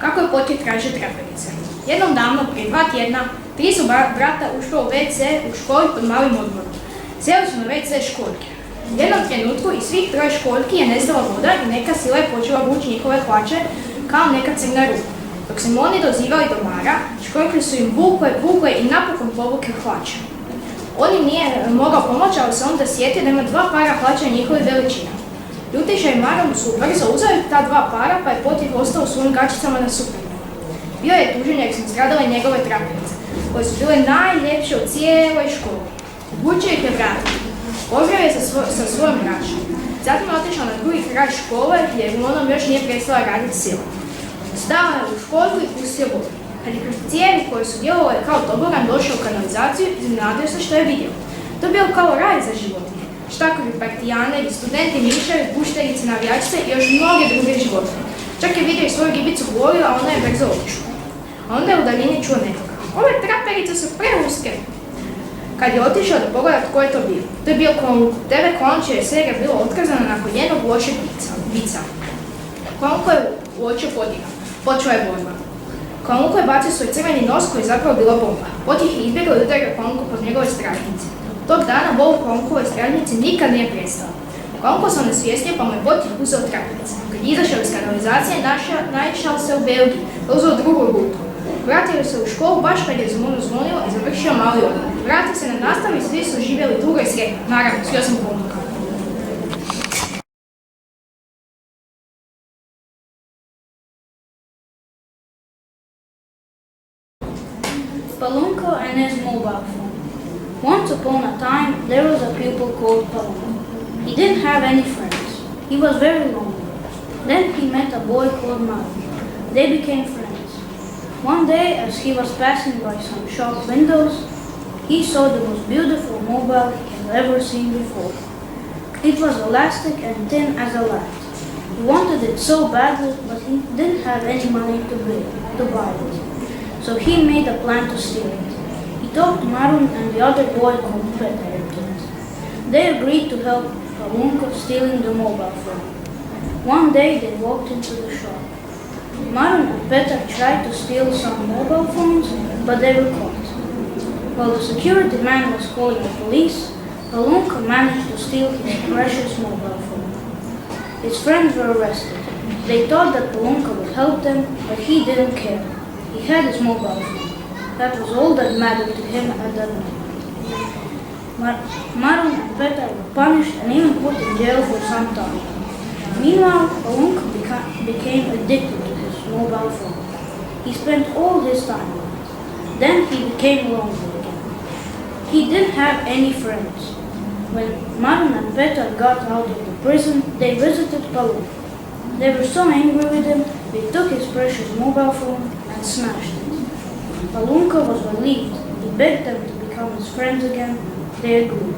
Kako je počet krađe traperice? Jednom davno, prije 2 tjedna, 3 su brata ušla u WC u školi pod malim odmorom. Sjeli su na WC školjke. U jednom trenutku iz svih 3 školjki je nestala voda i neka sila je počela vući njihove hlače kao neka crna ruka. Dok se oni dozivali do Mara, školjke su im vukle i napokon povukle hlače. On im nije mogao pomoći, ali se onda sjetio da ima 2 para hlača njihove veličine. Ljutiša i Marom su brzo uzeli ta 2 para, pa je Potih ostao u svojim gačicama na suprotnju. Bio je tužen jer su stradale njegove traperice, koje su bile najljepše u cijeloj školi. Vučio ih je vratiti. Pozdravio je sa svojom braćom. Zatim je otišao na drugi kraj škole jer u onom još nije prestala raditi sila. Stao je u školu i pustio vodu. Kad je kroz cijevi koje su djelovale kao tobogan došao u kanalizaciju, iznenadio se što je vidio. To je bio kao raj za životinje. Štakovi, partijaneri, studenti, miševi, pušterice, navijačice i još mnoge druge životinje. Čak je vidio i svoju ribicu Gloriju, a ona je brzo otišla. A onda je u daljini čuo nekoga. Ove traperice su preuske. Kad je otišao da pogleda tko je to bio. To je bio Kolunko. TV Klon čija je serija bila otkazana nakon jednog lošeg vica. Kolunko je uočio Potiha. Počela je borba. Kolunko je bacio svoj crveni nos koji je zapravo bila bomba. Potih je izbjegao i udario Kolunko pod njegove stražnjice. Tog dana bol u Kolunkove stražnjici nikad nije prestao. Kolunko se onesvijestio pa mu je Potih uzeo traperice. Kad je izašao iz kanalizacije, naišao se u Belgiji, uzeo drugu rutu. Vratio se u školu baš kad je zvonilo i završio mali odmor. Vratio se na nastavu i svi su živjeli dugo i sretno. Naravno, svi osim Kolunka. Palunko and his mobile phone. Once upon a time, there was a pupil called Palunko. He didn't have any friends. He was very lonely. Then he met a boy called Maru. They became friends. One day, as he was passing by some shop windows, he saw the most beautiful mobile he had ever seen before. It was elastic and thin as a lat. He wanted it so badly, but he didn't have any money to buy it. So he made a plan to steal it. He talked to Marun and the other boy called Petar. They agreed to help Palunko stealing the mobile phone. One day they walked into the shop. Marun and Petar tried to steal some mobile phones, but they were caught. While the security man was calling the police, Palunko managed to steal his precious mobile phone. His friends were arrested. They thought that Palunko would help them, but he didn't care. He had his mobile phone. That was all that mattered to him at that moment. Marun and Petar were punished and even put in jail for some time. Meanwhile, Palunko became addicted to his mobile phone. He spent all his time on it. Then he became lonely again. He didn't have any friends. When Marun and Petar got out of the prison, they visited Palunko. They were so angry with him, they took his precious mobile phone and smashed it. Palunko was relieved. He begged them to become his friends again. They agreed.